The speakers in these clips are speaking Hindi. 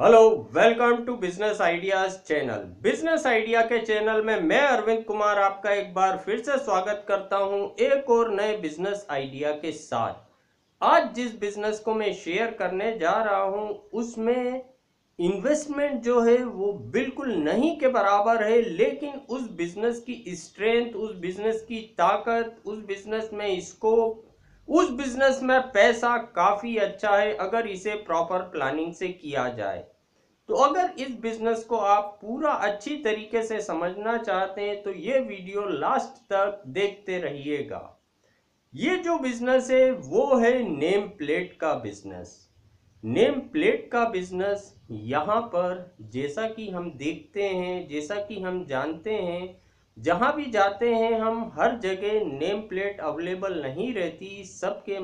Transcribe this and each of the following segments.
Hello, welcome to business ideas channel. Business idea के चैनल में मैं अरविंद कुमार आपका एक बार फिर से स्वागत करता हूं एक और नए बिजनेस आइडिया के साथ। आज जिस बिजनेस को मैं शेयर करने जा रहा हूं उसमें इन्वेस्टमेंट जो है वो बिल्कुल नहीं के बराबर है, लेकिन उस बिजनेस की स्ट्रेंथ, उस बिजनेस की ताकत, उस बिजनेस में स्कोप, उस बिजनेस में पैसा काफी अच्छा है अगर इसे प्रॉपर प्लानिंग से किया जाए। तो अगर इस बिजनेस को आप पूरा अच्छी तरीके से समझना चाहते हैं तो ये वीडियो लास्ट तक देखते रहिएगा। ये जो बिजनेस है वो है नेम प्लेट का बिजनेस। नेम प्लेट का बिजनेस यहाँ पर जैसा कि हम देखते हैं, जैसा कि हम जानते हैं, जहाँ भी जाते हैं हम हर जगह नेम प्लेट अवेलेबल नहीं रहती सबके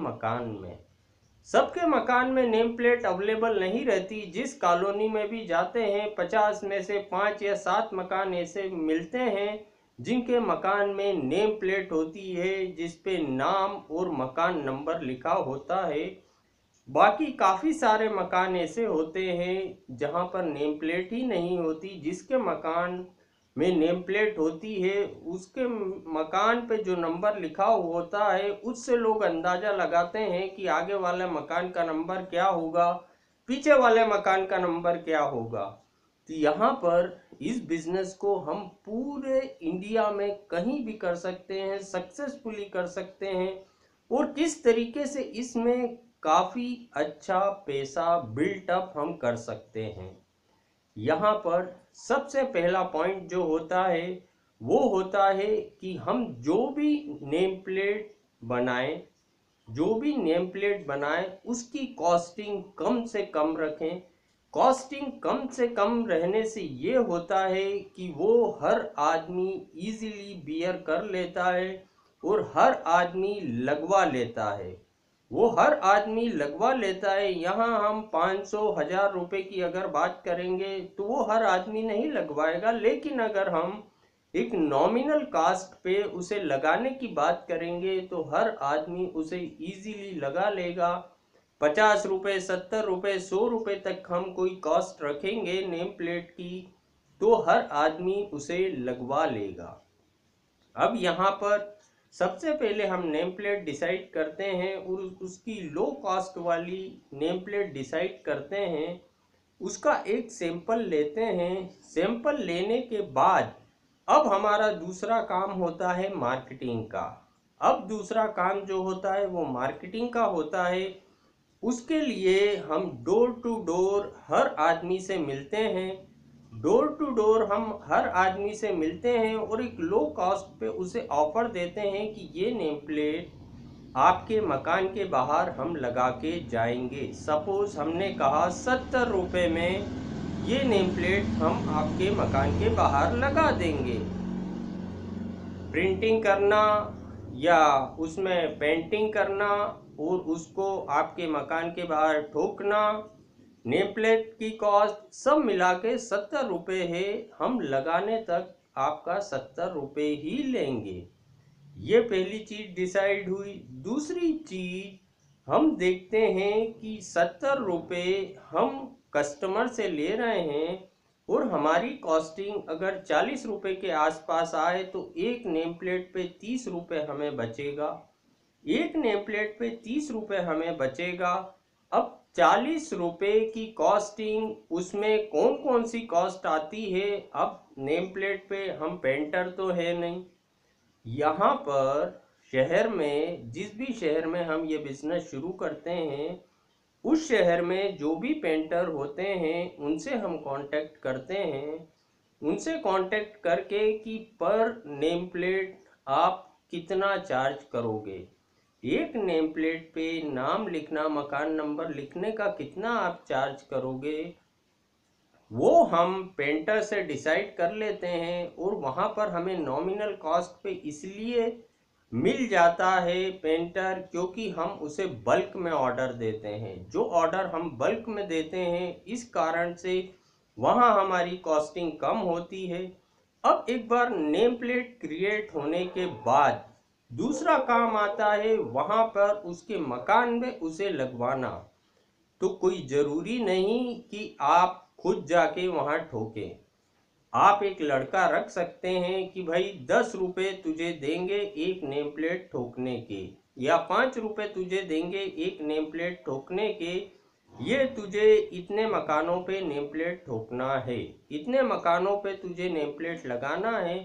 मकान में नेम प्लेट अवेलेबल नहीं रहती। जिस कॉलोनी में भी जाते हैं 50 में से 5 या 7 मकान ऐसे मिलते हैं जिनके मकान में नेम प्लेट होती है जिस पे नाम और मकान नंबर लिखा होता है। बाकी काफ़ी सारे मकान ऐसे होते हैं जहां पर नेम प्लेट ही नहीं होती। जिसके मकान में नेम प्लेट होती है उसके मकान पे जो नंबर लिखा होता है उससे लोग अंदाज़ा लगाते हैं कि आगे वाले मकान का नंबर क्या होगा, पीछे वाले मकान का नंबर क्या होगा। तो यहाँ पर इस बिजनेस को हम पूरे इंडिया में कहीं भी कर सकते हैं, सक्सेसफुली कर सकते हैं और किस तरीके से इसमें काफ़ी अच्छा पैसा बिल्टअप हम कर सकते हैं। यहाँ पर सबसे पहला पॉइंट जो होता है वो होता है कि हम बनाएं जो भी नेम प्लेट बनाएं उसकी कॉस्टिंग कम से कम रखें। कॉस्टिंग कम से कम रहने से ये होता है कि वो हर आदमी इजीली बियर कर लेता है और हर आदमी लगवा लेता है। वो हर आदमी लगवा लेता है। यहाँ हम 500 1000 रुपए की अगर बात करेंगे तो वो हर आदमी नहीं लगवाएगा, लेकिन अगर हम एक नॉमिनल कास्ट पे उसे लगाने की बात करेंगे तो हर आदमी उसे इजीली लगा लेगा। 50 रुपए, 70 रुपए, 100 रुपए तक हम कोई कॉस्ट रखेंगे नेम प्लेट की तो हर आदमी उसे लगवा लेगा। अब यहाँ पर सबसे पहले हम नेम प्लेट डिसाइड करते हैं और उसकी लो कॉस्ट वाली नेम प्लेट डिसाइड करते हैं। उसका एक सैंपल लेते हैं। सैंपल लेने के बाद अब हमारा दूसरा काम होता है मार्केटिंग का। अब दूसरा काम जो होता है वो मार्केटिंग का होता है। उसके लिए हम डोर टू डोर हर आदमी से मिलते हैं। डोर टू डोर हम हर आदमी से मिलते हैं और एक लो कॉस्ट पे उसे ऑफर देते हैं कि ये नेम प्लेट आपके मकान के बाहर हम लगा के जाएंगे। सपोज हमने कहा 70 रुपये में ये नेम प्लेट हम आपके मकान के बाहर लगा देंगे। प्रिंटिंग करना या उसमें पेंटिंग करना और उसको आपके मकान के बाहर ठोकना, नेम प्लेट की कॉस्ट सब मिला के 70 रुपये है। हम लगाने तक आपका 70 रुपये ही लेंगे। ये पहली चीज डिसाइड हुई। दूसरी चीज हम देखते हैं कि 70 रुपये हम कस्टमर से ले रहे हैं और हमारी कॉस्टिंग अगर 40 रुपये के आसपास आए तो एक नेम प्लेट पे 30 रुपये हमें बचेगा। एक नेम प्लेट पे 30 रुपये हमें बचेगा। अब 40 रुपये की कॉस्टिंग, उसमें कौन कौन सी कॉस्ट आती है। अब नेम प्लेट पे हम पेंटर तो है नहीं। यहाँ पर शहर में, जिस भी शहर में हम ये बिजनेस शुरू करते हैं उस शहर में जो भी पेंटर होते हैं उनसे हम कांटेक्ट करते हैं। उनसे कांटेक्ट करके कि पर नेम प्लेट आप कितना चार्ज करोगे, एक नेम प्लेट पे नाम लिखना, मकान नंबर लिखने का कितना आप चार्ज करोगे, वो हम पेंटर से डिसाइड कर लेते हैं। और वहाँ पर हमें नॉमिनल कॉस्ट पे इसलिए मिल जाता है पेंटर क्योंकि हम उसे बल्क में ऑर्डर देते हैं। जो ऑर्डर हम बल्क में देते हैं इस कारण से वहाँ हमारी कॉस्टिंग कम होती है। अब एक बार नेम प्लेट क्रिएट होने के बाद दूसरा काम आता है वहाँ पर उसके मकान में उसे लगवाना। तो कोई ज़रूरी नहीं कि आप खुद जाके वहाँ ठोके। आप एक लड़का रख सकते हैं कि भाई 10 रुपये तुझे देंगे एक नेम प्लेट ठोकने के, या 5 रुपये तुझे देंगे एक नेम प्लेट ठोकने के। ये तुझे इतने मकानों पे नेम प्लेट ठोकना है, इतने मकानों पे तुझे नेम प्लेट लगाना है।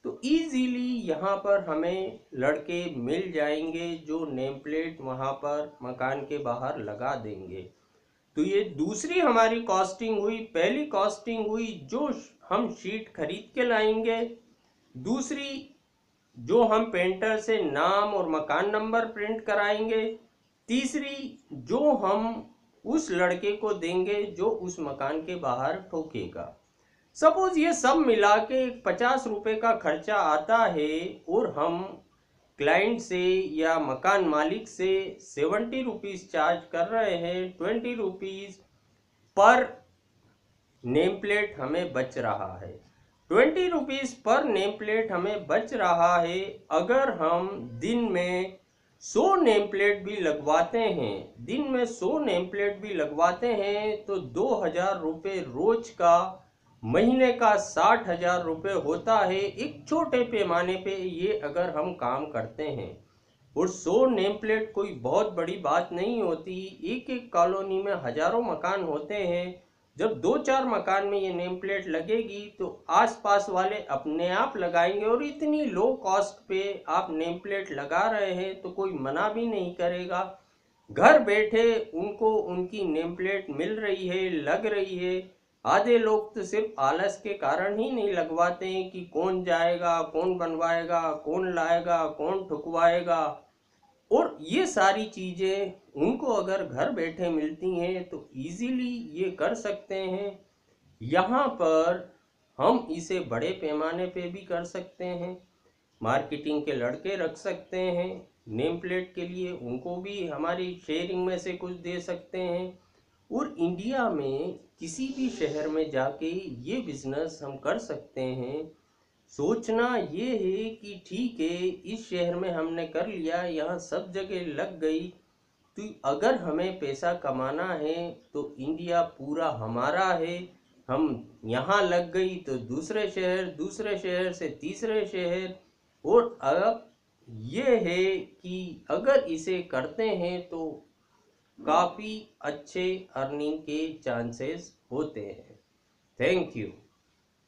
तो इजीली यहाँ पर हमें लड़के मिल जाएंगे जो नेम प्लेट वहाँ पर मकान के बाहर लगा देंगे। तो ये दूसरी हमारी कॉस्टिंग हुई। पहली कॉस्टिंग हुई जो हम शीट खरीद के लाएंगे, दूसरी जो हम पेंटर से नाम और मकान नंबर प्रिंट कराएंगे, तीसरी जो हम उस लड़के को देंगे जो उस मकान के बाहर ठोकेगा। सपोज ये सब मिला के 50 रुपये का खर्चा आता है और हम क्लाइंट से या मकान मालिक से 70 रुपीज़ चार्ज कर रहे हैं। 20 रुपीज़ पर नेम प्लेट हमें बच रहा है। 20 रुपीज़ पर नेम प्लेट हमें बच रहा है। अगर हम दिन में 100 नेम प्लेट भी लगवाते हैं, दिन में 100 नेम प्लेट भी लगवाते हैं तो 2000 रुपये रोज का, महीने का 60,000 रुपये होता है। एक छोटे पैमाने पे ये अगर हम काम करते हैं, और 100 नेम प्लेट कोई बहुत बड़ी बात नहीं होती। एक एक कॉलोनी में हजारों मकान होते हैं। जब 2-4 मकान में ये नेम प्लेट लगेगी तो आसपास वाले अपने आप लगाएंगे, और इतनी लो कॉस्ट पे आप नेम प्लेट लगा रहे हैं तो कोई मना भी नहीं करेगा। घर बैठे उनको उनकी नेम प्लेट मिल रही है, लग रही है। आधे लोग तो सिर्फ आलस के कारण ही नहीं लगवाते हैं कि कौन जाएगा, कौन बनवाएगा, कौन लाएगा, कौन ठुकवाएगा। और ये सारी चीज़ें उनको अगर घर बैठे मिलती हैं तो इजीली ये कर सकते हैं। यहाँ पर हम इसे बड़े पैमाने पे भी कर सकते हैं। मार्केटिंग के लड़के रख सकते हैं नेम प्लेट के लिए, उनको भी हमारी शेयरिंग में से कुछ दे सकते हैं। और इंडिया में किसी भी शहर में जाके ये बिजनेस हम कर सकते हैं। सोचना ये है कि ठीक है इस शहर में हमने कर लिया, यहाँ सब जगह लग गई, तो अगर हमें पैसा कमाना है तो इंडिया पूरा हमारा है। हम यहाँ लग गई तो दूसरे शहर से तीसरे शहर। और अब ये है कि अगर इसे करते हैं तो काफ़ी अच्छे अर्निंग के चांसेस होते हैं। Thank you.